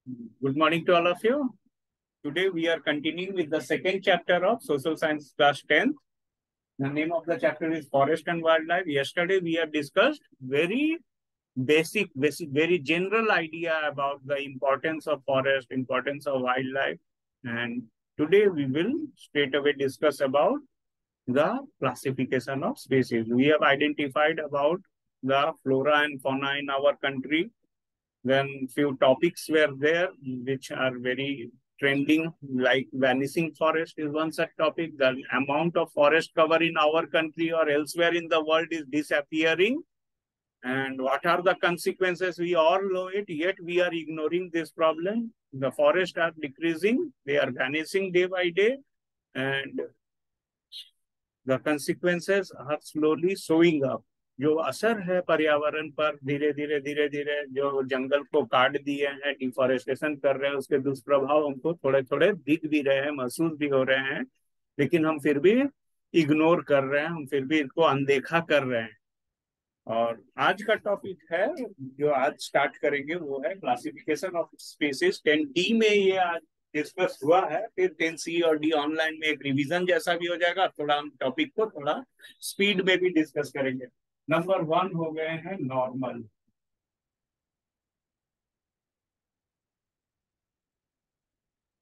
Good morning to all of you. Today we are continuing with the second chapter of Social Science class 10th. The name of the chapter is Forest and Wildlife. Yesterday we have discussed very basic, very general idea about the importance of forest, importance of wildlife. And today we will straight away discuss about the classification of species. We have identified about the flora and fauna in our country. Then few topics were there which are very trending, like vanishing forest is one such topic. The amount of forest cover in our country or elsewhere in the world is disappearing. And what are the consequences? We all know it, yet we are ignoring this problem. The forests are decreasing, they are vanishing day by day, and the consequences are slowly showing up. जो असर है पर्यावरण पर धीरे धीरे जो जंगल को काट दिए हैं, डिफॉरेस्टेशन कर रहे हैं, उसके दुष्प्रभाव हमको थोड़े थोड़े दिख भी रहे हैं, महसूस भी हो रहे हैं, लेकिन हम फिर भी इग्नोर कर रहे हैं, हम फिर भी इनको अनदेखा कर रहे हैं। और आज का टॉपिक है जो आज स्टार्ट करेंगे वो है क्लासिफिकेशन ऑफ स्पीसीज। 10D में ये आज डिस्कस हुआ है, फिर 10C और D ऑनलाइन में एक रिवीजन जैसा भी हो जाएगा। थोड़ा हम टॉपिक को थोड़ा स्पीड में भी डिस्कस करेंगे। नंबर 1 हो गए हैं नॉर्मल।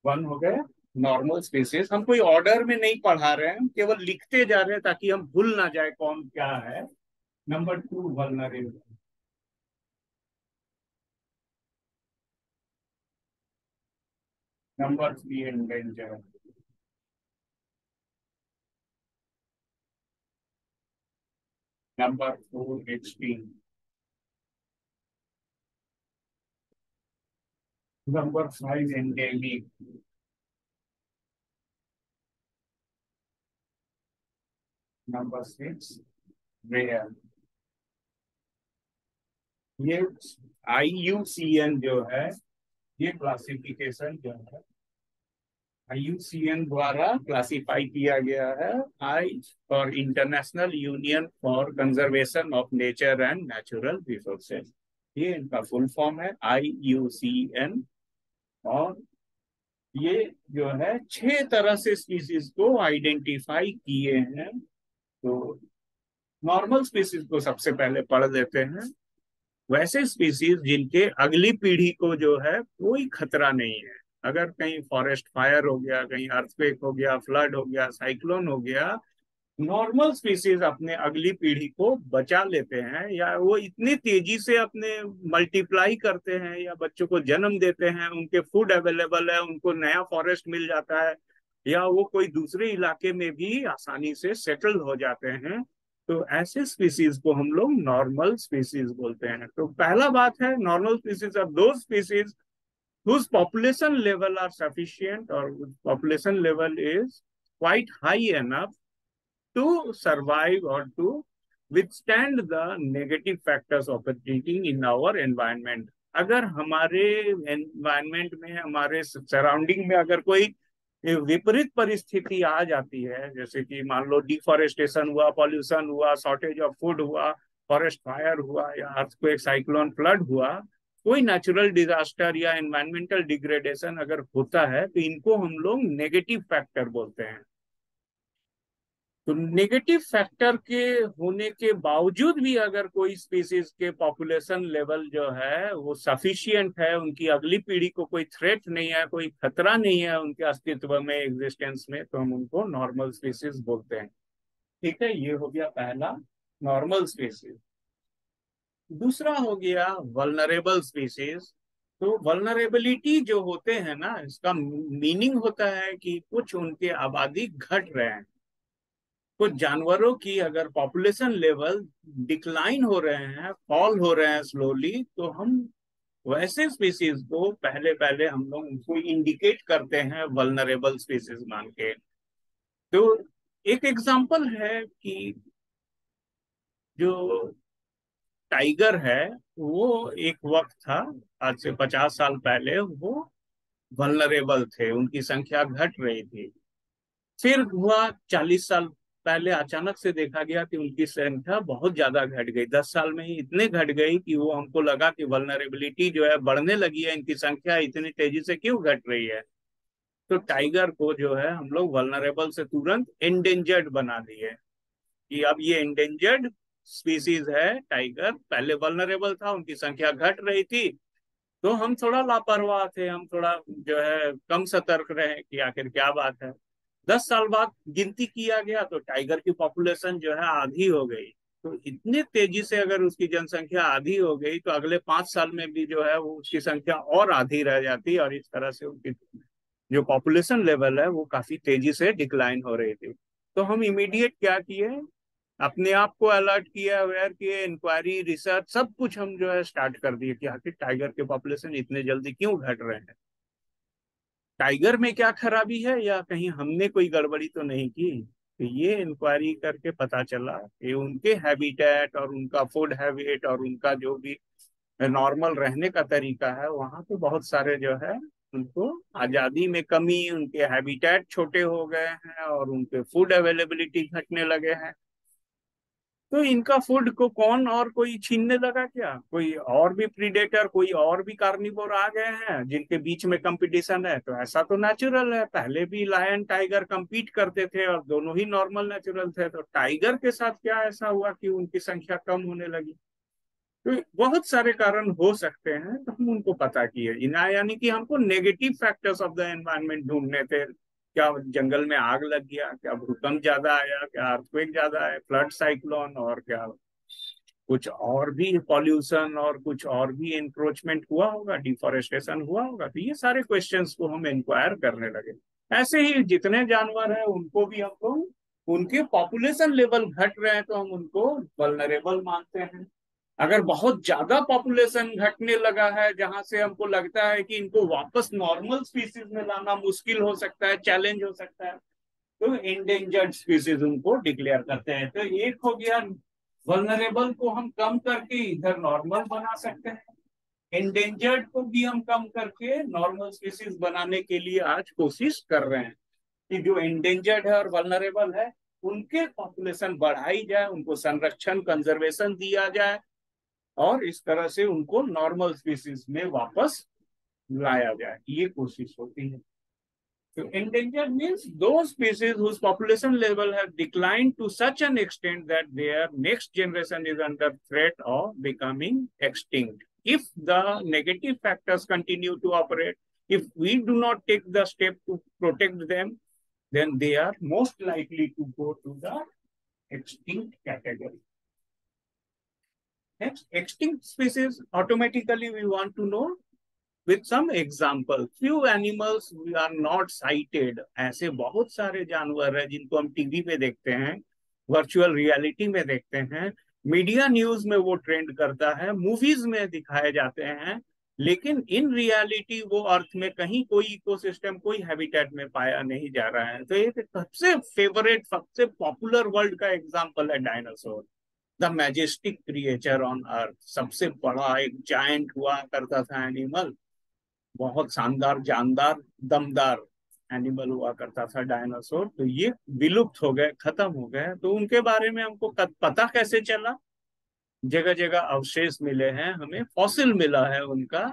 वन हो गए नॉर्मल स्पीसीज। हम कोई ऑर्डर में नहीं पढ़ा रहे हैं, हम केवल लिखते जा रहे हैं ताकि हम भूल ना जाए कौन क्या है। Number 2 vulnerable. Number 3 endanger. Number 4 extreme. Number 5 endemic. Number 6 rare. ये IUCN जो है, ये क्लासिफिकेशन जो है IUCN द्वारा क्लासिफाई किया गया है। I for international union for conservation of nature and natural resources, ये इनका फुल फॉर्म है IUCN। और ये जो है 6 तरह से स्पीसीज को आइडेंटिफाई किए हैं। तो नॉर्मल स्पीसीज को सबसे पहले पढ़ लेते हैं। वैसे स्पीसीज जिनके अगली पीढ़ी को जो है कोई खतरा नहीं है। अगर कहीं फॉरेस्ट फायर हो गया, कहीं अर्थक्वेक हो गया, फ्लड हो गया, साइक्लोन हो गया, नॉर्मल स्पीसीज अपने अगली पीढ़ी को बचा लेते हैं, या वो इतनी तेजी से अपने मल्टीप्लाई करते हैं या बच्चों को जन्म देते हैं, उनके फूड अवेलेबल है, उनको नया फॉरेस्ट मिल जाता है, या वो कोई दूसरे इलाके में भी आसानी से सेटल हो जाते हैं। तो ऐसे स्पीसीज को हम लोग नॉर्मल स्पीसीज बोलते हैं। तो पहला बात है, नॉर्मल स्पीसीज आर दो species whose population level are sufficient or population level is quite high enough to survive or to withstand the negative factors operating in our environment। अगर हमारे एनवायरमेंट में, हमारे सराउंडिंग में अगर कोई विपरीत परिस्थिति आ जाती है, जैसे कि मान लो डिफॉरेस्टेशन हुआ, पॉल्यूशन हुआ, शॉर्टेज ऑफ फूड हुआ, फॉरेस्ट फायर हुआ, या अर्थक्वेक, साइक्लोन, फ्लड हुआ, कोई नेचुरल डिजास्टर या एनवायरमेंटल डिग्रेडेशन अगर होता है, तो इनको हम लोग नेगेटिव फैक्टर बोलते हैं। तो नेगेटिव फैक्टर के होने के बावजूद भी अगर कोई स्पीसीज के पॉपुलेशन लेवल जो है वो सफिशिएंट है, उनकी अगली पीढ़ी को कोई थ्रेट नहीं है, कोई खतरा नहीं है उनके अस्तित्व में, एग्जिस्टेंस में, तो हम उनको नॉर्मल स्पीसीज बोलते हैं। ठीक है, ये हो गया पहला, नॉर्मल स्पीसीज। दूसरा हो गया वल्नरेबल स्पीसीज। तो वल्नरेबिलिटी जो होते हैं ना, इसका मीनिंग होता है कि कुछ उनके आबादी घट रहे हैं, कुछ जानवरों की अगर पॉपुलेशन लेवल डिक्लाइन हो रहे हैं, फॉल हो रहे हैं स्लोली, तो हम वैसे स्पीसीज को पहले पहले हम लोग उनको इंडिकेट करते हैं वल्नरेबल स्पीसीज मान के। तो एक एग्जांपल है कि जो टाइगर है, वो एक वक्त था, आज से 50 साल पहले, वो वल्नरेबल थे, उनकी संख्या घट रही थी। फिर हुआ 40 साल पहले अचानक से देखा गया कि उनकी संख्या बहुत ज्यादा घट गई, 10 साल में ही इतने घट गई कि वो हमको लगा कि वल्नरेबिलिटी जो है बढ़ने लगी है, इनकी संख्या इतनी तेजी से क्यों घट रही है। तो टाइगर को जो है हम लोग वल्नरेबल से तुरंत एंडेंजर्ड बना दिए कि अब ये एंडेंजर्ड स्पीसीज है टाइगर, पहले वल्नरेबल था, उनकी संख्या घट रही थी, तो हम थोड़ा लापरवाह थे, हम थोड़ा जो है कम सतर्क रहे कि आखिर क्या बात है। 10 साल बाद गिनती किया गया तो टाइगर की पॉपुलेशन जो है आधी हो गई। तो इतने तेजी से अगर उसकी जनसंख्या आधी हो गई तो अगले 5 साल में भी जो है वो उसकी संख्या और आधी रह जाती, और इस तरह से उनकी जो पॉपुलेशन लेवल है वो काफी तेजी से डिक्लाइन हो रही थी। तो हम इमीडिएट क्या किए, अपने आप को अलर्ट किया, अवेयर किए, इंक्वायरी रिसर्च सब कुछ हम जो है स्टार्ट कर दिए कि आखिर टाइगर के पॉपुलेशन इतने जल्दी क्यों घट रहे हैं, टाइगर में क्या खराबी है या कहीं हमने कोई गड़बड़ी तो नहीं की। तो ये इंक्वायरी करके पता चला कि उनके हैबिटेट और उनका फूड हैबिट और उनका जो भी नॉर्मल रहने का तरीका है, वहाँ पे बहुत सारे जो है उनको आजादी में कमी, उनके हैबिटेट छोटे हो गए हैं और उनके फूड अवेलेबिलिटी घटने लगे हैं। तो इनका फूड को कौन और कोई छीनने लगा क्या, कोई और भी प्रीडेटर, कोई और भी कार्निवोर आ गए हैं जिनके बीच में कंपटीशन है। तो ऐसा तो नेचुरल है, पहले भी लायन टाइगर compete करते थे और दोनों ही नॉर्मल नेचुरल थे, तो टाइगर के साथ क्या ऐसा हुआ कि उनकी संख्या कम होने लगी। तो बहुत सारे कारण हो सकते हैं, तो हम उनको पता किए इना, यानी कि हमको negative factors of the environment ढूंढने थे। क्या जंगल में आग लग गया, क्या भूकंप ज्यादा आया, क्या अर्थक्वेक ज्यादा है, फ्लड साइक्लोन, और क्या कुछ और भी पॉल्यूशन और कुछ और भी इंक्रोचमेंट हुआ होगा, डिफोरेस्टेशन हुआ होगा। तो ये सारे क्वेश्चंस को हम इंक्वायर करने लगे। ऐसे ही जितने जानवर हैं उनको भी हम लोग, उनके पॉपुलेशन लेवल घट रहे हैं तो हम उनको वल्नरेबल मानते हैं। अगर बहुत ज्यादा पॉपुलेशन घटने लगा है जहां से हमको लगता है कि इनको वापस नॉर्मल स्पीसीज में लाना मुश्किल हो सकता है, चैलेंज हो सकता है, तो इंडेंजर्ड स्पीसीज उनको डिक्लेयर करते हैं। तो एक हो गया, वल्नरेबल को हम कम करके इधर नॉर्मल बना सकते हैं, इंडेंजर्ड को भी हम कम करके नॉर्मल स्पीसीज बनाने के लिए आज कोशिश कर रहे हैं कि जो इंडेंजर्ड है और वल्नरेबल है उनके पॉपुलेशन बढ़ाई जाए, उनको संरक्षण कंजर्वेशन दिया जाए, और इस तरह से उनको नॉर्मल स्पीसीज में वापस लाया जाए, ये कोशिश होती है। So endangered means those species whose population level has declined to such an extent that their next generation is under threat of becoming extinct. If the negative factors continue to operate, if we do not take the step to protect them, then they are most likely to go to the extinct category. Next, extinct species, automatically we want to know with some example. Few animals we are not sighted. ऐसे बहुत सारे जानवर हैं जिनको हम TV पे देखते हैं, वर्चुअल रियलिटी में देखते हैं, मीडिया न्यूज में वो ट्रेंड करता है, मूवीज में दिखाए जाते हैं, लेकिन इन रियलिटी वो अर्थ में कहीं कोई इकोसिस्टम, कोई हैबिटेट में पाया नहीं जा रहा है। तो ये सबसे फेवरेट, सबसे पॉपुलर वर्ल्ड का एग्जाम्पल है dinosaur, the majestic creature on earth. सबसे बड़ा एक जायंट हुआ करता था एनिमल, बहुत शानदार, जानदार, दमदार एनिमल हुआ करता था डायनासोर। तो ये विलुप्त हो गए, खत्म हो गए। तो उनके बारे में हमको पता कैसे चला, जगह जगह अवशेष मिले हैं, हमें फॉसिल मिला है उनका,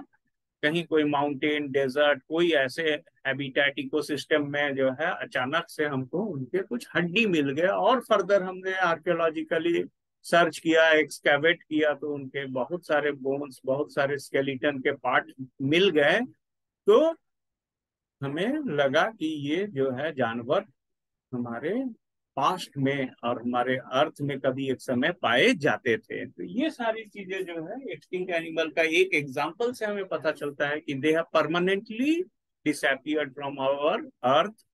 कहीं कोई माउंटेन, डेजर्ट, कोई ऐसे हैबिटेट इकोसिस्टम में जो है अचानक से हमको उनके कुछ हड्डी मिल गए, और फर्दर हमने आर्कियोलॉजिकली सर्च किया, एक्सकैवेट किया, तो उनके बहुत सारे बोन्स, बहुत सारे स्केलेटन के पार्ट मिल गए। तो हमें लगा कि ये जो है जानवर हमारे पास्ट में और हमारे अर्थ में कभी एक समय पाए जाते थे। तो ये सारी चीजें जो है एक्सटिंक्ट एनिमल का एक एग्जांपल से हमें पता चलता है कि they have permanently disappeared from our earth.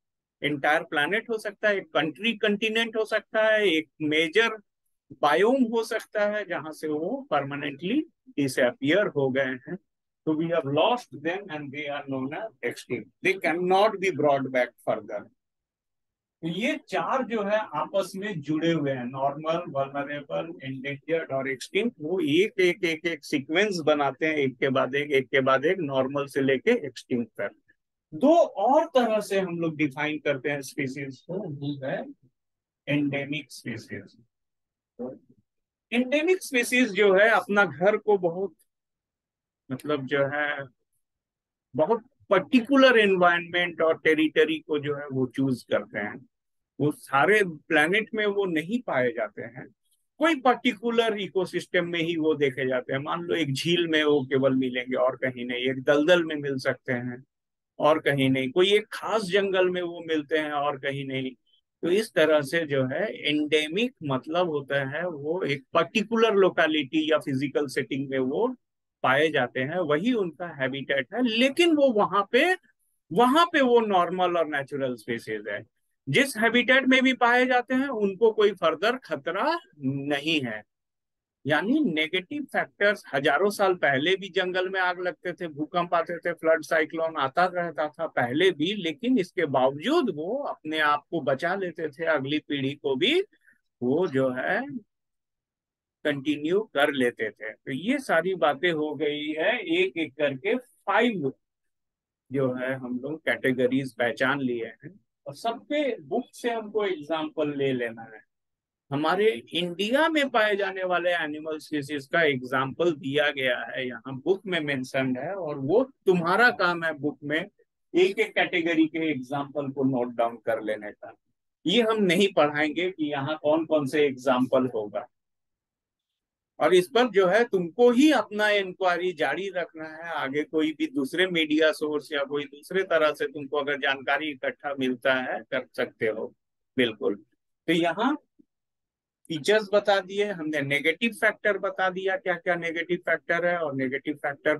Entire planet हो सकता है, एक कंट्री, कंटिनेंट हो सकता है, एक मेजर बायोम हो सकता है जहां से वो परमानेंटली डिसअपियर हो गए हैं। So we have lost them and they are known as extinct. They cannot be brought back further. तो ये चार जो है आपस में जुड़े हुए हैं, नॉर्मल, वल्नरेबल, एंडेंजर्ड और एक्सटिंक्ट। वो एक एक एक एक सीक्वेंस बनाते हैं, एक के बाद एक के बाद एक, नॉर्मल से लेके एक्सटिंक्ट तक। दो और तरह से हम लोग डिफाइन करते हैं स्पीसीज को, वो है एंडेमिक स्पीसीज। एंडेमिक स्पीसीज जो है अपना घर को बहुत, मतलब जो है बहुत पर्टिकुलर एनवायरनमेंट और टेरिटरी को जो है वो चूज करते हैं। वो सारे प्लेनेट में वो नहीं पाए जाते हैं, कोई पर्टिकुलर इकोसिस्टम में ही वो देखे जाते हैं। मान लो एक झील में वो केवल मिलेंगे और कहीं नहीं, एक दलदल में मिल सकते हैं और कहीं नहीं, कोई एक खास जंगल में वो मिलते हैं और कहीं नहीं। तो इस तरह से जो है एंडेमिक मतलब होता है वो एक पर्टिकुलर लोकेलिटी या फिजिकल सेटिंग में वो पाए जाते हैं, वही उनका हैबिटेट है। लेकिन वो वहां पे वो नॉर्मल और नेचुरल स्पेसीज है। जिस हैबिटेट में भी पाए जाते हैं उनको कोई फर्दर खतरा नहीं है। यानी नेगेटिव फैक्टर्स, हजारों साल पहले भी जंगल में आग लगते थे, भूकंप आते थे, फ्लड साइक्लोन आता रहता था पहले भी, लेकिन इसके बावजूद वो अपने आप को बचा लेते थे, अगली पीढ़ी को भी वो जो है कंटिन्यू कर लेते थे। तो ये सारी बातें हो गई है, एक एक करके 5 जो है हम लोग कैटेगरीज पहचान लिए हैं। और सबके बुक से हमको एग्जाम्पल ले लेना है। हमारे इंडिया में पाए जाने वाले एनिमल स्पीसीज का एग्जाम्पल दिया गया है, यहाँ बुक में मेंशन्ड है, और वो तुम्हारा काम है बुक में एक एक कैटेगरी के एग्जाम्पल को नोट डाउन कर लेने का। ये हम नहीं पढ़ाएंगे कि यहाँ कौन कौन से एग्जाम्पल होगा, और इस पर जो है तुमको ही अपना इंक्वायरी जारी रखना है। आगे कोई भी दूसरे मीडिया सोर्स या कोई दूसरे तरह से तुमको अगर जानकारी इकट्ठा मिलता है कर सकते हो, बिल्कुल। तो यहाँ फीचर्स बता दिए हमने, नेगेटिव फैक्टर बता दिया क्या क्या नेगेटिव फैक्टर है, और नेगेटिव फैक्टर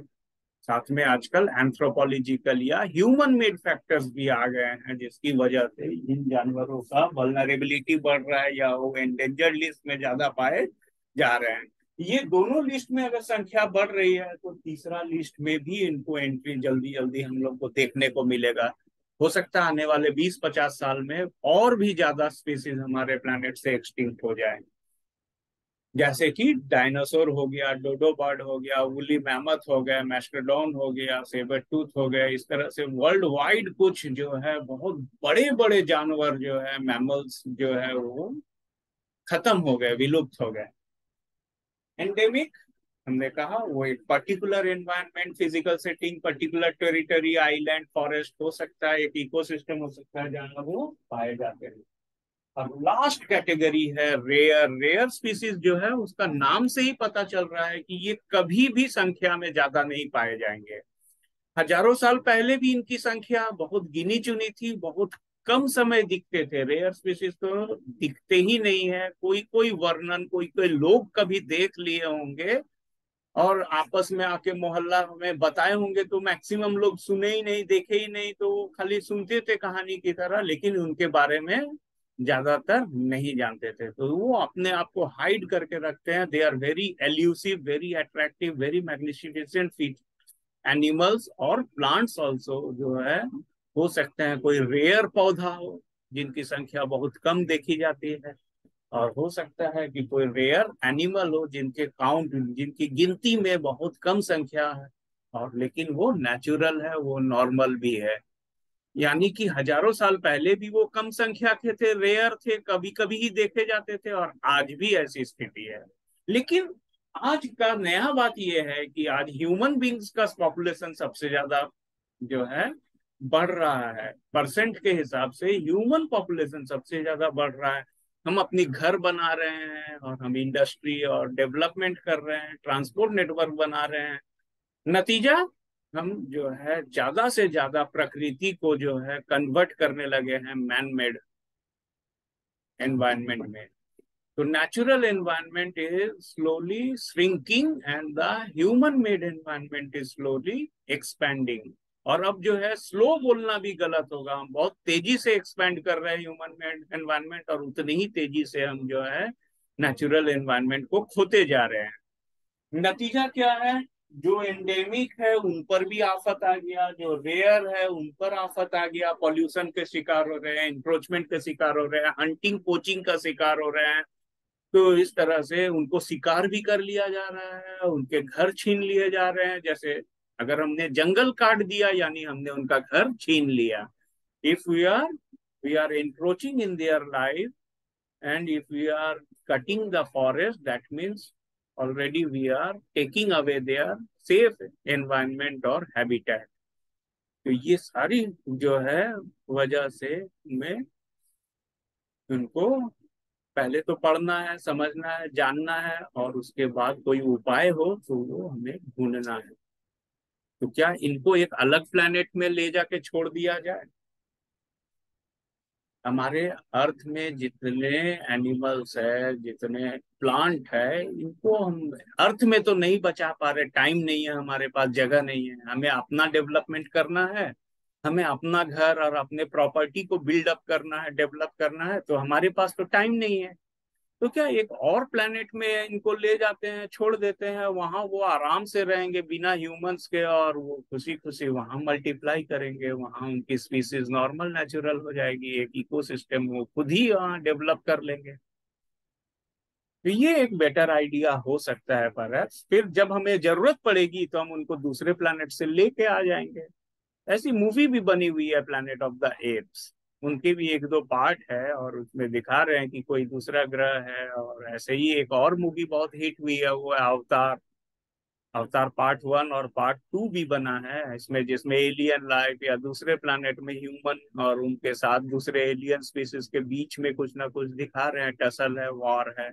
साथ में आजकल एंथ्रोपोलॉजिकल या ह्यूमन मेड फैक्टर्स भी आ गए हैं, जिसकी वजह से इन जानवरों का वल्नरेबिलिटी बढ़ रहा है या वो एंडेंजर्ड लिस्ट में ज्यादा पाए जा रहे हैं। ये दोनों लिस्ट में अगर संख्या बढ़ रही है तो तीसरा लिस्ट में भी इनको एंट्री जल्दी जल्दी हम लोग को देखने को मिलेगा। हो सकता है आने वाले 20-50 साल में और भी ज्यादा स्पीसीज हमारे प्लेनेट से एक्सटिंक्ट हो जाए, जैसे कि डायनासोर हो गया, डोडो बर्ड हो गया, वुली मैमथ हो गया, मैस्टरडॉन हो गया, सेबर टूथ हो गया। इस तरह से वर्ल्ड वाइड कुछ जो है बहुत बड़े बड़े जानवर जो है, मैमल्स जो है वो खत्म हो गए, विलुप्त हो गए। एंडेमिक हमने कहा वो एक particular environment, physical setting, particular territory, island, forest हो सकता है, एक इकोसिस्टम हो सकता है जहाँ वो पाए जाते हैं। और लास्ट कैटेगरी है रेयर। रेयर स्पीसीज जो है उसका नाम से ही पता चल रहा है कि ये कभी भी संख्या में ज्यादा नहीं पाए जाएंगे। हजारों साल पहले भी इनकी संख्या बहुत गिनी चुनी थी, बहुत कम समय दिखते थे। रेयर स्पीसीज तो दिखते ही नहीं है, कोई कोई वर्णन कोई कोई लोग कभी देख लिए होंगे और आपस में आके मोहल्ला में बताए होंगे, तो मैक्सिमम लोग सुने ही नहीं, देखे ही नहीं, तो वो खाली सुनते थे कहानी की तरह, लेकिन उनके बारे में ज्यादातर नहीं जानते थे। तो वो अपने आप को हाइड करके रखते हैं। They are very elusive, very attractive, very magnificent animals और प्लांट्स ऑल्सो जो है। हो सकते हैं कोई रेयर पौधा हो जिनकी संख्या बहुत कम देखी जाती है, और हो सकता है कि कोई रेयर एनिमल हो जिनके काउंट, जिनकी गिनती में बहुत कम संख्या है, और लेकिन वो नेचुरल है, वो नॉर्मल भी है। यानी कि हजारों साल पहले भी वो कम संख्या के थे, रेयर थे, कभी कभी ही देखे जाते थे, और आज भी ऐसी स्थिति है। लेकिन आज का नया बात यह है कि आज ह्यूमन बींग्स का पॉपुलेशन सबसे ज्यादा जो है बढ़ रहा है। परसेंट के हिसाब से ह्यूमन पॉपुलेशन सबसे ज्यादा बढ़ रहा है। हम अपनी घर बना रहे हैं, और हम इंडस्ट्री और डेवलपमेंट कर रहे हैं, ट्रांसपोर्ट नेटवर्क बना रहे हैं। नतीजा, हम जो है ज्यादा से ज्यादा प्रकृति को जो है कन्वर्ट करने लगे हैं मैन मेड एनवायरनमेंट में। तो natural environment is slowly shrinking and the human made environment is slowly expanding. और अब जो है स्लो बोलना भी गलत होगा, हम बहुत तेजी से एक्सपेंड कर रहे हैं ह्यूमन मेड एनवायरनमेंट, और उतनी ही तेजी से हम जो है नेचुरल एनवायरनमेंट को खोते जा रहे हैं। नतीजा क्या है, जो एंडेमिक है उन पर भी आफत आ गया, जो रेयर है उन पर आफत आ गया, पॉल्यूशन के शिकार हो रहे हैं, इंक्रोचमेंट के शिकार हो रहे हैं, हंटिंग पोचिंग का शिकार हो रहे हैं। तो इस तरह से उनको शिकार भी कर लिया जा रहा है, उनके घर छीन लिए जा रहे हैं। जैसे अगर हमने जंगल काट दिया यानी हमने उनका घर छीन लिया। If we are encroaching in their life, and if we are cutting the forest, that means already we are taking away their safe environment or habitat. तो ये सारी जो है वजह से हमें उनको पहले तो पढ़ना है, समझना है, जानना है, और उसके बाद कोई उपाय हो तो वो हमें ढूंढना है। तो क्या इनको एक अलग प्लेनेट में ले जाके छोड़ दिया जाए? हमारे अर्थ में जितने एनिमल्स है, जितने प्लांट है, इनको हम अर्थ में तो नहीं बचा पा रहे, टाइम नहीं है हमारे पास, जगह नहीं है, हमें अपना डेवलपमेंट करना है, हमें अपना घर और अपने प्रॉपर्टी को बिल्ड अप करना है, डेवलप करना है, तो हमारे पास तो टाइम नहीं है। तो क्या एक और प्लेनेट में इनको ले जाते हैं, छोड़ देते हैं, वहां वो आराम से रहेंगे बिना ह्यूमंस के, और वो खुशी खुशी वहां मल्टीप्लाई करेंगे, वहां उनकी स्पीसीज नॉर्मल नेचुरल हो जाएगी, एक इकोसिस्टम वो खुद ही वहां डेवलप कर लेंगे। तो ये एक बेटर आइडिया हो सकता है, पर फिर जब हमें जरूरत पड़ेगी तो हम उनको दूसरे प्लेनेट से लेके आ जाएंगे। ऐसी मूवी भी बनी हुई है, प्लैनेट ऑफ द एप्स। उनके भी एक दो पार्ट है, और उसमें दिखा रहे हैं कि कोई दूसरा ग्रह है। और ऐसे ही एक और मूवी बहुत हिट हुई है, वो है अवतार। अवतार पार्ट 1 और पार्ट 2 भी बना है इसमें, जिसमें एलियन लाइफ या दूसरे प्लैनेट में ह्यूमन और उनके साथ दूसरे एलियन स्पीसीज के बीच में कुछ ना कुछ दिखा रहे हैं, टसल है, वॉर है,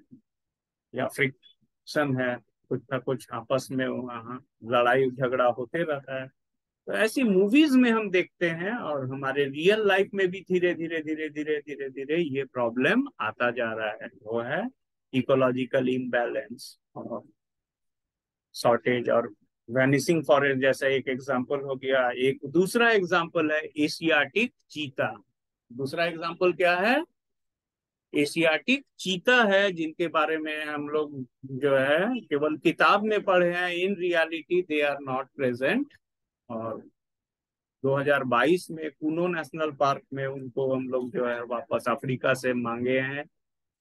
या फ्रिक्शन है, कुछ ना कुछ आपस में वहाँ लड़ाई झगड़ा होते रहता है। तो ऐसी मूवीज में हम देखते हैं, और हमारे रियल लाइफ में भी धीरे धीरे धीरे धीरे धीरे धीरे ये प्रॉब्लम आता जा रहा है। वो है इकोलॉजिकल इम्बैलेंस और शॉर्टेज और वैनिसिंग फॉरेस्ट जैसा एक एग्जांपल हो गया। एक दूसरा एग्जांपल है एशियाटिक चीता। दूसरा एग्जांपल क्या है? एशियाटिक चीता है, जिनके बारे में हम लोग जो है केवल किताब में पढ़े हैं, in reality they are not present. और 2022 में कूनो नेशनल पार्क में उनको हम लोग जो है वापस अफ्रीका से मांगे हैं,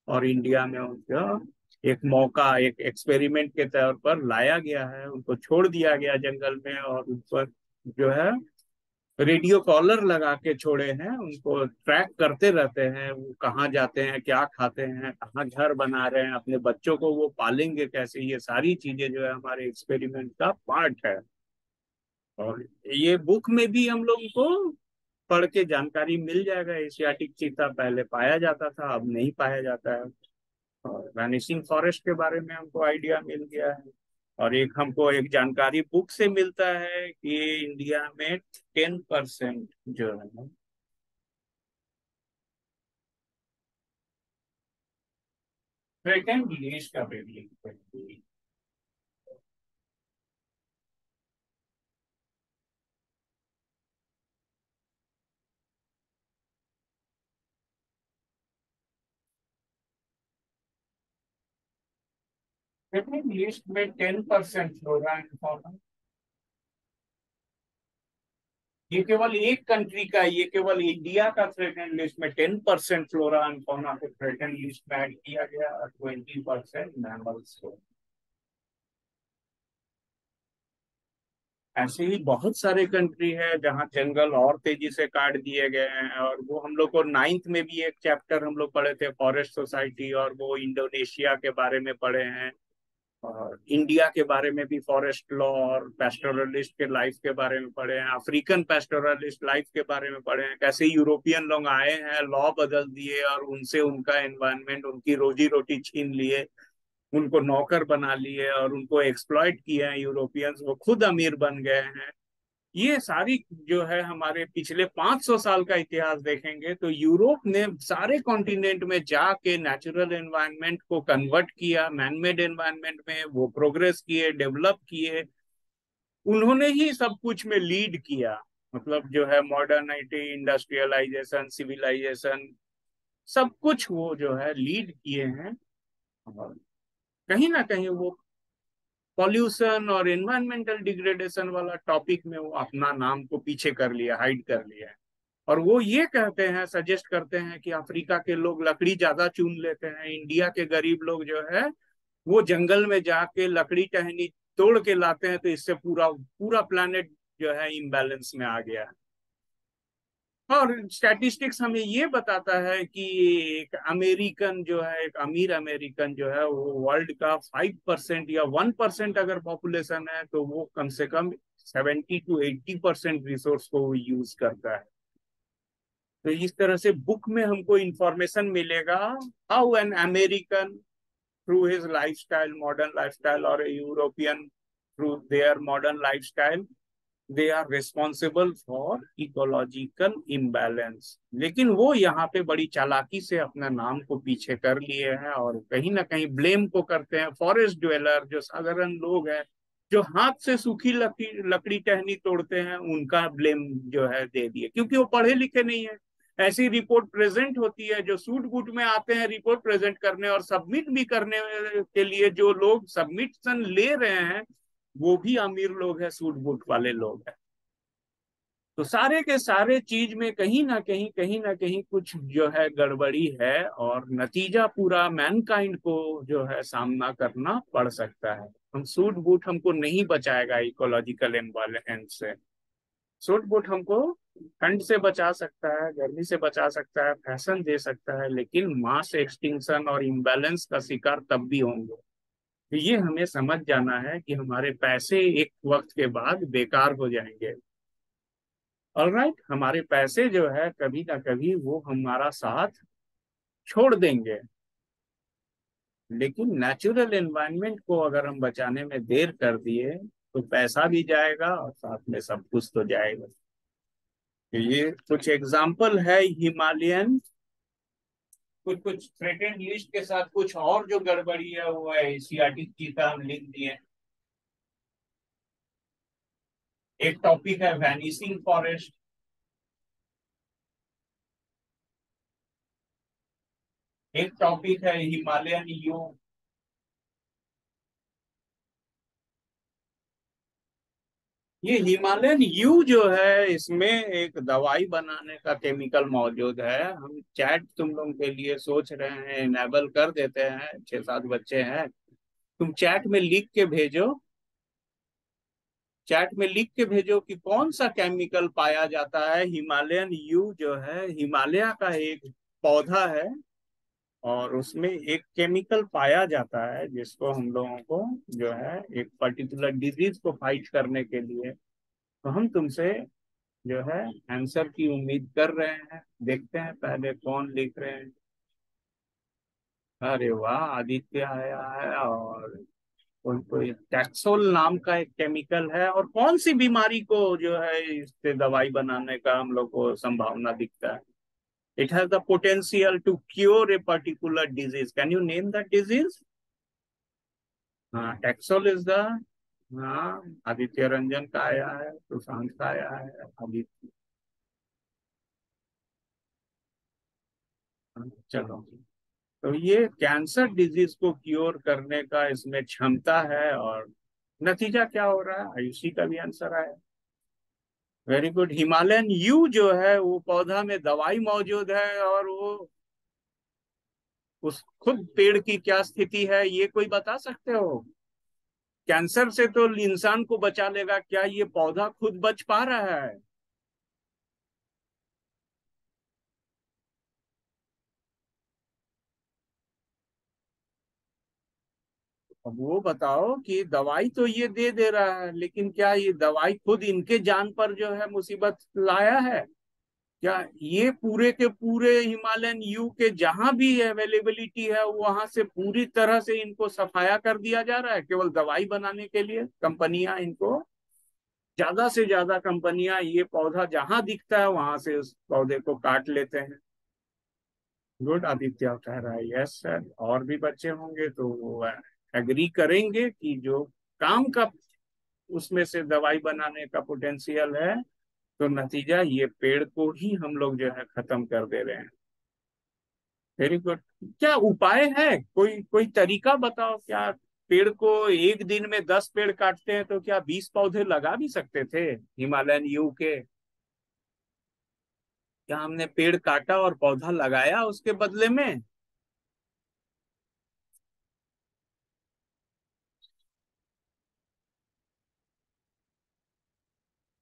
और इंडिया में उनको एक मौका, एक एक्सपेरिमेंट के तौर पर लाया गया है, उनको छोड़ दिया गया जंगल में, और उन पर जो है रेडियो कॉलर लगा के छोड़े हैं, उनको ट्रैक करते रहते हैं, वो कहाँ जाते हैं, क्या खाते हैं, कहाँ घर बना रहे हैं, अपने बच्चों को वो पालेंगे कैसे, ये सारी चीजें जो है हमारे एक्सपेरिमेंट का पार्ट है। और ये बुक में भी हम लोग को पढ़ के जानकारी मिल जाएगा। एशियाटिक चीता पहले पाया जाता था, अब नहीं पाया जाता है। और वैनिशिंग फॉरेस्ट के बारे में हमको आइडिया मिल गया है। और एक हमको एक जानकारी बुक से मिलता है कि इंडिया में 10% जो है थ्रेटेंड लिस्ट का भी 10% फ्लोरा एंड फौना। ये केवल एक कंट्री का, ये केवल इंडिया का थ्रेटेंड लिस्ट में 10% फ्लोरा एंड फौना को थ्रेटेंड लिस्ट में ऐड किया गया, और 20% मैमल्स को। ऐसे ही बहुत सारे कंट्री है जहाँ जंगल और तेजी से काट दिए गए हैं। और वो हम लोग को नाइन्थ में भी एक चैप्टर हम लोग पढ़े थे, फॉरेस्ट सोसाइटी, और वो इंडोनेशिया के बारे में पढ़े हैं। और इंडिया के बारे में भी फॉरेस्ट लॉ और पेस्टोरलिस्ट के लाइफ के बारे में पढ़े हैं, अफ्रीकन पेस्टोरलिस्ट लाइफ के बारे में पढ़े हैं, कैसे यूरोपियन लोग आए हैं, लॉ बदल दिए, और उनसे उनका एनवायरनमेंट, उनकी रोजी रोटी छीन लिए, उनको नौकर बना लिए, और उनको एक्सप्लॉइट किए हैं यूरोपियंस, वो खुद अमीर बन गए हैं। ये सारी जो है हमारे पिछले 500 साल का इतिहास देखेंगे तो यूरोप ने सारे कॉन्टिनेंट में जाके नेचुरल एनवायरनमेंट को कन्वर्ट किया मैनमेड एनवायरनमेंट में, वो प्रोग्रेस किए, डेवलप किए, उन्होंने ही सब कुछ में लीड किया। मतलब जो है मॉडर्निटी, इंडस्ट्रियलाइजेशन, सिविलाइजेशन, सब कुछ वो जो है लीड किए हैं। और कहीं ना कहीं वो पॉल्यूशन और एनवायरमेंटल डिग्रेडेशन वाला टॉपिक में वो अपना नाम को पीछे कर लिया, हाइड कर लिया है। और वो ये कहते हैं, सजेस्ट करते हैं कि अफ्रीका के लोग लकड़ी ज्यादा चुन लेते हैं, इंडिया के गरीब लोग जो है वो जंगल में जाके लकड़ी टहनी तोड़ के लाते हैं, तो इससे पूरा पूरा प्लानेट जो है इम्बैलेंस में आ गया है। और स्टैटिस्टिक्स हमें ये बताता है कि एक अमेरिकन जो है, एक अमीर अमेरिकन जो है, वो वर्ल्ड का 5% या 1% अगर पॉपुलेशन है, तो वो कम से कम 70 to 80% रिसोर्स को वो यूज करता है। तो इस तरह से बुक में हमको इंफॉर्मेशन मिलेगा, how an American through his lifestyle, modern lifestyle, और European through their modern lifestyle, they are responsible for ecological imbalance. लेकिन वो यहाँ पे बड़ी चालाकी से अपना नाम को पीछे कर लिए हैं, और कहीं ना कहीं ब्लेम को करते हैं फॉरेस्ट ड्वेलर, जो साधारण लोग हैं, जो हाथ से सूखी लकड़ी लकड़ी टहनी तोड़ते हैं, उनका ब्लेम जो है दे दिए, क्योंकि वो पढ़े लिखे नहीं है। ऐसी रिपोर्ट प्रेजेंट होती है, जो सूट बूट में आते हैं रिपोर्ट प्रेजेंट करने और सबमिट भी करने के लिए, जो लोग सबमिशन ले रहे हैं, वो भी अमीर लोग हैं, सूट बूट वाले लोग हैं। तो सारे के सारे चीज में कहीं ना कहीं कुछ जो है गड़बड़ी है, और नतीजा पूरा मैनकाइंड को जो है सामना करना पड़ सकता है। हम सूट बूट हमको नहीं बचाएगा इकोलॉजिकल इम्बैलेंस से। सूट बूट हमको ठंड से बचा सकता है, गर्मी से बचा सकता है, फैशन दे सकता है, लेकिन मास एक्सटिंक्शन और इम्बैलेंस का शिकार तब भी होंगे। तो ये हमें समझ जाना है कि हमारे पैसे एक वक्त के बाद बेकार हो जाएंगे। ऑलराइट, हमारे पैसे जो है कभी ना कभी वो हमारा साथ छोड़ देंगे, लेकिन नेचुरल एनवायरनमेंट को अगर हम बचाने में देर कर दिए, तो पैसा भी जाएगा और साथ में सब कुछ तो जाएगा। तो ये कुछ एग्जाम्पल है हिमालयन, कुछ कुछ थ्रेटेंड लिस्ट के साथ कुछ और जो गड़बड़ी है वो है एशियाटिक चीता हम लिख दिए। एक टॉपिक है वैनिसिंग फॉरेस्ट। एक टॉपिक है हिमालयन यू। ये हिमालयन यू जो है, इसमें एक दवाई बनाने का केमिकल मौजूद है। हम चैट तुम लोगों के लिए सोच रहे हैं, इनेबल कर देते हैं, 6-7 बच्चे हैं, तुम चैट में लिख के भेजो। चैट में लिख के भेजो कि कौन सा केमिकल पाया जाता है। हिमालयन यू जो है हिमालय का एक पौधा है, और उसमें एक केमिकल पाया जाता है जिसको हम लोगों को जो है एक पर्टिकुलर डिजीज को फाइट करने के लिए। तो हम तुमसे जो है आंसर की उम्मीद कर रहे हैं। देखते हैं पहले कौन लिख रहे हैं। अरे वाह, आदित्य आया है। और कोई टैक्सोल नाम का एक केमिकल है, और कौन सी बीमारी को जो है इससे दवाई बनाने का हम लोग को संभावना दिखता है। It has the potential to cure a particular disease. Can you name that disease? हाँ, टैक्सोल इज द। हाँ, आदित्य रंजन का आया है, सुशांत का आया है, आदित्य। चलो, तो ये कैंसर डिजीज को क्योर करने का इसमें क्षमता है। और नतीजा क्या हो रहा है, आयुषी का भी आंसर आया। Very good. हिमालयन यू जो है वो पौधा में दवाई मौजूद है, और वो उस खुद पेड़ की क्या स्थिति है ये कोई बता सकते हो? कैंसर से तो इंसान को बचा लेगा, क्या ये पौधा खुद बच पा रहा है? अब वो बताओ कि दवाई तो ये दे रहा है, लेकिन क्या ये दवाई खुद इनके जान पर जो है मुसीबत लाया है? क्या ये पूरे के पूरे हिमालयन यू के जहां भी अवेलेबिलिटी है वहां से पूरी तरह से इनको सफाया कर दिया जा रहा है केवल दवाई बनाने के लिए? कंपनियां इनको, ज्यादा से ज्यादा कंपनियां ये पौधा जहां दिखता है वहां से उस पौधे को काट लेते हैं। गुड, आदित्य कह रहा है यस सर। और भी बच्चे होंगे तो वो एग्री करेंगे कि जो काम का उसमें से दवाई बनाने का पोटेंशियल है, तो नतीजा ये पेड़ को ही हम लोग जो है खत्म कर दे रहे हैं। Very good. क्या उपाय है, कोई कोई तरीका बताओ। क्या पेड़ को एक दिन में 10 पेड़ काटते हैं तो क्या 20 पौधे लगा भी सकते थे हिमालयन यू के? क्या हमने पेड़ काटा और पौधा लगाया उसके बदले में?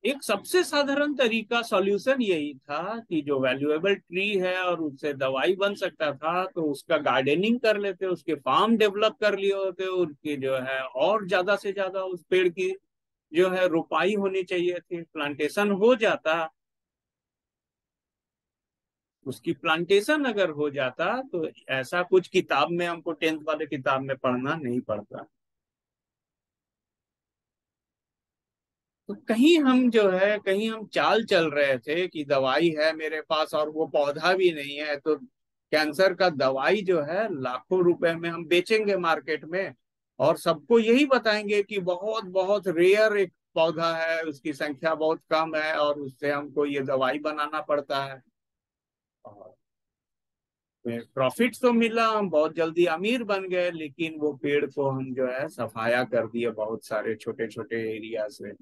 एक सबसे साधारण तरीका सॉल्यूशन यही था कि जो वैल्यूएबल ट्री है और उससे दवाई बन सकता था तो उसका गार्डनिंग कर लेते, उसके फार्म डेवलप कर लिए होते, उनकी जो है और ज्यादा से ज्यादा उस पेड़ की जो है रोपाई होनी चाहिए थी, प्लांटेशन हो जाता। उसकी प्लांटेशन अगर हो जाता तो ऐसा कुछ किताब में हमको टेंथ वाले किताब में पढ़ना नहीं पड़ता। तो कहीं हम जो है कहीं हम चाल चल रहे थे कि दवाई है मेरे पास और वो पौधा भी नहीं है, तो कैंसर का दवाई जो है लाखों रुपए में हम बेचेंगे मार्केट में, और सबको यही बताएंगे कि बहुत बहुत रेयर एक पौधा है, उसकी संख्या बहुत कम है और उससे हमको ये दवाई बनाना पड़ता है। और प्रॉफिट तो मिला, हम बहुत जल्दी अमीर बन गए, लेकिन वो पेड़ को हम जो है सफाया कर दिए बहुत सारे छोटे छोटे एरिया से।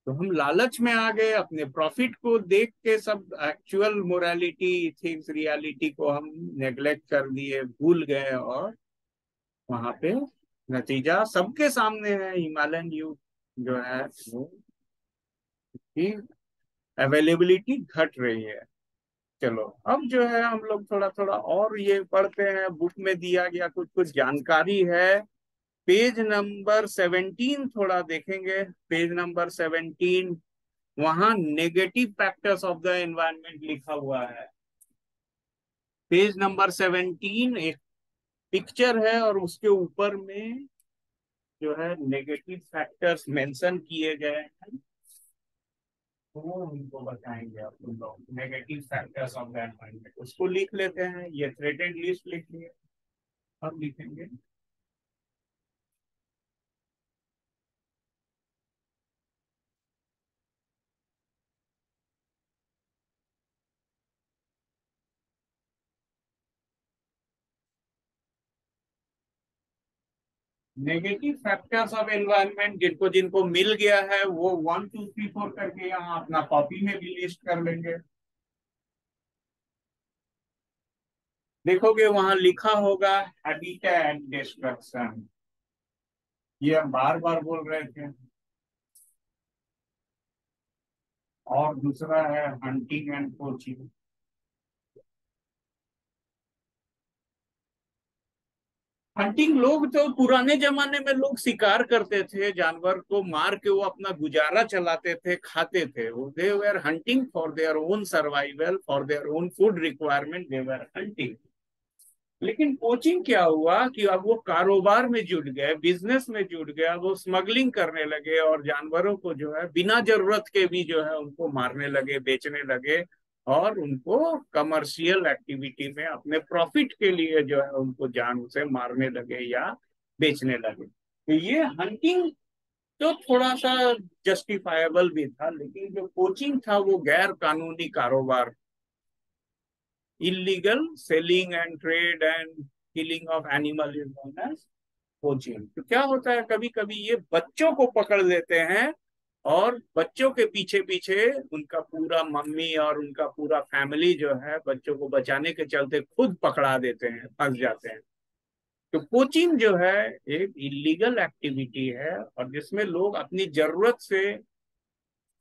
तो हम लालच में आ गए, अपने प्रॉफिट को देख के सब एक्चुअल मोरालिटी थिंग्स रियलिटी को हम नेग्लेक्ट कर दिए, भूल गए, और वहां पे नतीजा सबके सामने है। हिमालयन यू जो है वो की अवेलेबिलिटी घट रही है। चलो अब जो है हम लोग थोड़ा थोड़ा और ये पढ़ते हैं, बुक में दिया गया कुछ कुछ जानकारी है। पेज नंबर 17 थोड़ा देखेंगे, पेज नंबर 17, वहां negative factors of the environment लिखा हुआ है। पेज नंबर 17 एक पिक्चर है और उसके ऊपर में जो है नेगेटिव फैक्टर्स मेंशन किए गए हैं, तो वो उनको बताएंगे आप लोग। Negative factors of the environment उसको लिख लेते हैं, ये थ्रेटेड लिस्ट लिख लिए, अब लिखेंगे नेगेटिव फैक्टर्स ऑफ एनवायरनमेंट। जिनको जिनको मिल गया है वो 1 2 3 4 करके यहाँ अपना कॉपी में भी लिस्ट कर लेंगे। देखोगे वहां लिखा होगा हैबिटेट डिस्ट्रक्शन, ये हम बार बार बोल रहे थे। और दूसरा है हंटिंग एंड पोचिंग। हंटिंग, लोग तो पुराने जमाने में लोग शिकार करते थे, जानवर को मार के वो अपना गुजारा चलाते थे, खाते थे, वो they were hunting for their own survival, for their own food requirement they were hunting. लेकिन कोचिंग क्या हुआ कि अब वो कारोबार में जुट गए, बिजनेस में जुट गया, वो स्मगलिंग करने लगे और जानवरों को जो है बिना जरूरत के भी जो है उनको मारने लगे, बेचने लगे, और उनको कमर्शियल एक्टिविटी में अपने प्रॉफिट के लिए जो है उनको जान से मारने लगे या बेचने लगे। तो ये हंटिंग तो थोड़ा सा जस्टिफाएबल भी था, लेकिन जो कोचिंग था वो गैर कानूनी कारोबार, illegal selling and trade and killing of animal is known as poaching. तो क्या होता है, कभी कभी ये बच्चों को पकड़ लेते हैं और बच्चों के पीछे पीछे उनका पूरा मम्मी और उनका पूरा फैमिली जो है बच्चों को बचाने के चलते खुद पकड़ा देते हैं, फंस जाते हैं। तो पोचिंग जो है एक इलीगल एक्टिविटी है, और जिसमें लोग अपनी जरूरत से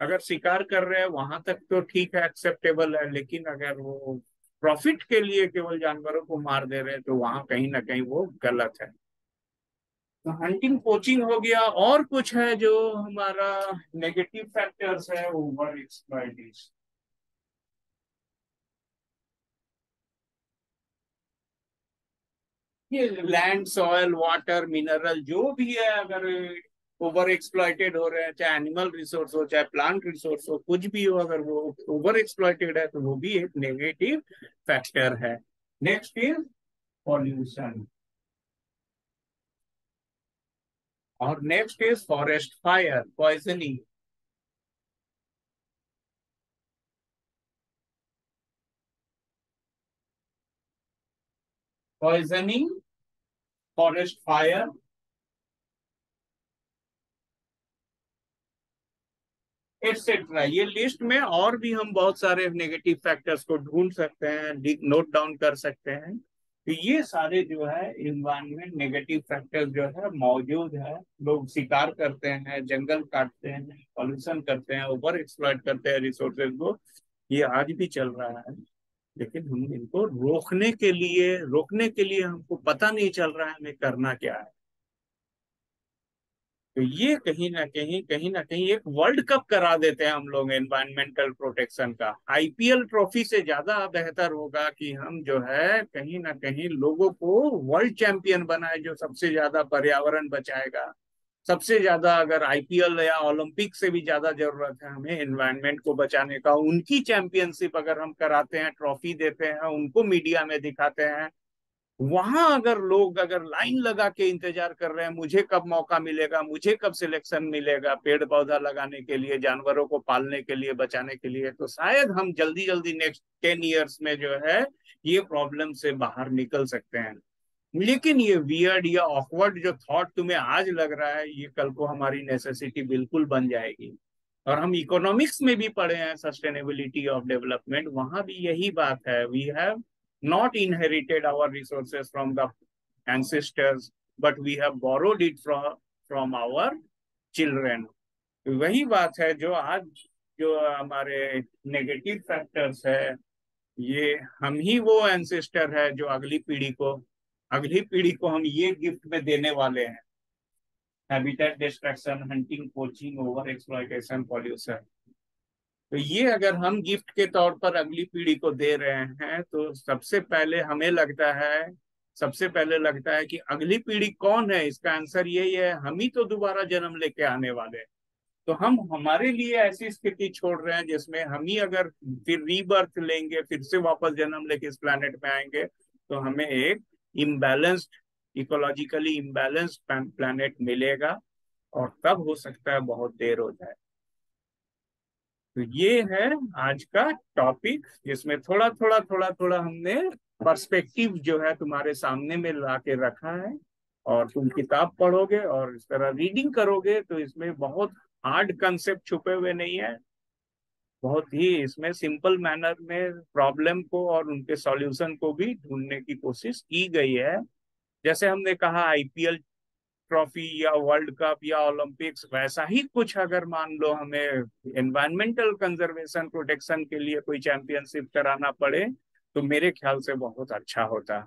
अगर शिकार कर रहे हैं वहां तक तो ठीक है, एक्सेप्टेबल है, लेकिन अगर वो प्रॉफिट के लिए केवल जानवरों को मार दे रहे हैं तो वहां कहीं ना कहीं वो गलत है। तो हंटिंग पोचिंग हो गया, और कुछ है जो हमारा नेगेटिव फैक्टर्स है, ओवर एक्सप्लॉइटेशन। ये लैंड सॉयल वाटर मिनरल जो भी है, अगर ओवर एक्सप्लॉइटेड हो रहे हैं, चाहे एनिमल रिसोर्स हो चाहे प्लांट रिसोर्स हो, कुछ भी हो, अगर वो ओवर एक्सप्लॉइटेड है तो वो भी एक नेगेटिव फैक्टर है। नेक्स्ट इज पॉल्यूशन, और next is forest fire poisoning. Poisoning, forest fire, etcetera. ये लिस्ट में और भी हम बहुत सारे नेगेटिव फैक्टर्स को ढूंढ सकते हैं, नोट डाउन कर सकते हैं। तो ये सारे जो है इन्वायरमेंट नेगेटिव फैक्टर जो है मौजूद है। लोग शिकार करते हैं, जंगल काटते हैं, पॉल्यूशन करते हैं, ओवर एक्सप्लॉइट करते हैं रिसोर्सेज को। ये आज भी चल रहा है, लेकिन हम इनको रोकने के लिए हमको पता नहीं चल रहा है हमें करना क्या है। तो ये कहीं ना कहीं एक वर्ल्ड कप करा देते हैं हम लोग एनवायरमेंटल प्रोटेक्शन का। आईपीएल ट्रॉफी से ज्यादा बेहतर होगा कि हम जो है कहीं ना कहीं लोगों को वर्ल्ड चैंपियन बनाए, जो सबसे ज्यादा पर्यावरण बचाएगा। सबसे ज्यादा अगर आईपीएल या ओलंपिक से भी ज्यादा जरूरत है हमें एनवायरनमेंट को बचाने का, उनकी चैंपियनशिप अगर हम कराते हैं, ट्रॉफी देते हैं, उनको मीडिया में दिखाते हैं, वहां अगर लोग अगर लाइन लगा के इंतजार कर रहे हैं मुझे कब मौका मिलेगा, मुझे कब सिलेक्शन मिलेगा पेड़ पौधा लगाने के लिए, जानवरों को पालने के लिए, बचाने के लिए, तो शायद हम जल्दी जल्दी नेक्स्ट 10 ईयर्स में जो है ये प्रॉब्लम से बाहर निकल सकते हैं। लेकिन ये वियर्ड या ऑकवर्ड जो थॉट तुम्हें आज लग रहा है, ये कल को हमारी नेसेसिटी बिल्कुल बन जाएगी। और हम इकोनॉमिक्स में भी पढ़े हैं, सस्टेनेबिलिटी ऑफ डेवलपमेंट, वहां भी यही बात है। We have not inherited our resources from the ancestors, but we have borrowed it from our children। वही बात है जो आज जो हमारे नेगेटिव फैक्टर्स है, ये हम ही वो एंसेस्टर है जो अगली पीढ़ी को हम ये गिफ्ट में देने वाले हैं। Habitat destruction, hunting, poaching, over exploitation, pollution. तो ये अगर हम गिफ्ट के तौर पर अगली पीढ़ी को दे रहे हैं, तो सबसे पहले लगता है कि अगली पीढ़ी कौन है, इसका आंसर यही है, हम ही तो दोबारा जन्म लेके आने वाले हैं। तो हम हमारे लिए ऐसी स्थिति छोड़ रहे हैं जिसमें हम ही अगर फिर रीबर्थ लेंगे, फिर से वापस जन्म लेके इस प्लेनेट में आएंगे, तो हमें एक इम्बैलेंस्ड, इकोलॉजिकली इम्बैलेंस्ड प्लेनेट मिलेगा, और तब हो सकता है बहुत देर हो जाए। तो ये है आज का टॉपिक, जिसमें थोड़ा थोड़ा हमने पर्सपेक्टिव जो है तुम्हारे सामने में ला के रखा है। और तुम किताब पढ़ोगे और इस तरह रीडिंग करोगे तो इसमें बहुत हार्ड कंसेप्ट छुपे हुए नहीं है। बहुत ही इसमें सिंपल मैनर में प्रॉब्लम को और उनके सॉल्यूशन को भी ढूंढने की कोशिश की गई है। जैसे हमने कहा आईपीएल ट्रॉफी या वर्ल्ड कप या ओलंपिक्स, वैसा ही कुछ अगर मान लो हमें एनवायरमेंटल कंजर्वेशन प्रोटेक्शन के लिए कोई चैंपियनशिप कराना पड़े, तो मेरे ख्याल से बहुत अच्छा होता।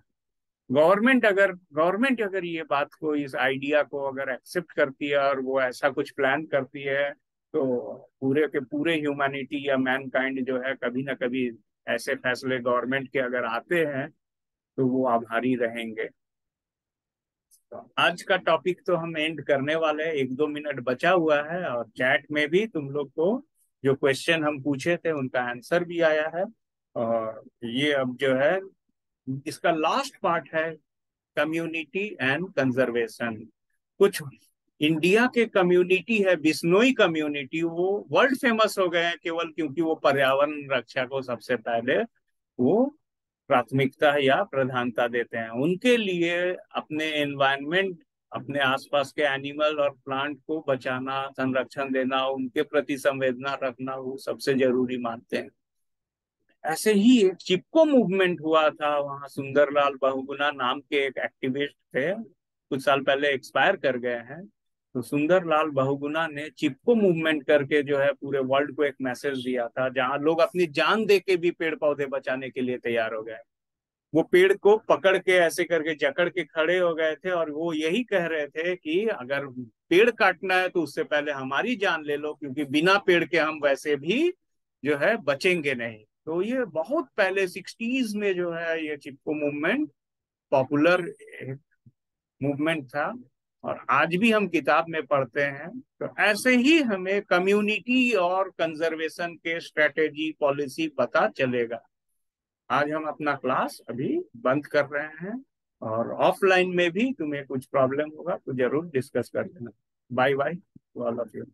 गवर्नमेंट अगर ये बात को, इस आइडिया को अगर एक्सेप्ट करती है और वो ऐसा कुछ प्लान करती है, तो पूरे के पूरे ह्यूमैनिटी या मैनकाइंड जो है कभी ना कभी ऐसे फैसले गवर्नमेंट के अगर आते हैं तो वो आभारी रहेंगे। तो आज का टॉपिक तो हम एंड करने वाले हैं, 1-2 मिनट बचा हुआ है, और चैट में भी तुम लोग को जो क्वेश्चन हम पूछे थे उनका आंसर भी आया है। और ये अब जो है इसका लास्ट पार्ट है, कम्युनिटी एंड कंजर्वेशन। कुछ इंडिया के कम्युनिटी है, बिश्नोई कम्युनिटी, वो वर्ल्ड फेमस हो गए हैं केवल क्योंकि वो पर्यावरण रक्षा को सबसे पहले वो प्राथमिकता या प्रधानता देते हैं। उनके लिए अपने एनवायरनमेंट, अपने आसपास के एनिमल और प्लांट को बचाना, संरक्षण देना, उनके प्रति संवेदना रखना वो सबसे जरूरी मानते हैं। ऐसे ही एक चिपको मूवमेंट हुआ था, वहाँ सुंदरलाल बहुगुणा नाम के एक एक्टिविस्ट थे, कुछ साल पहले एक्सपायर कर गए हैं। तो सुंदरलाल बहुगुणा ने चिपको मूवमेंट करके जो है पूरे वर्ल्ड को एक मैसेज दिया था, जहाँ लोग अपनी जान दे के भी पेड़ पौधे बचाने के लिए तैयार हो गए। वो पेड़ को पकड़ के ऐसे करके जकड़ के खड़े हो गए थे, और वो यही कह रहे थे कि अगर पेड़ काटना है तो उससे पहले हमारी जान ले लो, क्योंकि बिना पेड़ के हम वैसे भी जो है बचेंगे नहीं। तो ये बहुत पहले 60s में जो है ये चिपको मूवमेंट पॉपुलर मूवमेंट था, और आज भी हम किताब में पढ़ते हैं। तो ऐसे ही हमें कम्युनिटी और कंजर्वेशन के स्ट्रेटेजी, पॉलिसी पता चलेगा। आज हम अपना क्लास अभी बंद कर रहे हैं, और ऑफलाइन में भी तुम्हें कुछ प्रॉब्लम होगा तो जरूर डिस्कस कर लेना। Bye bye to all of you.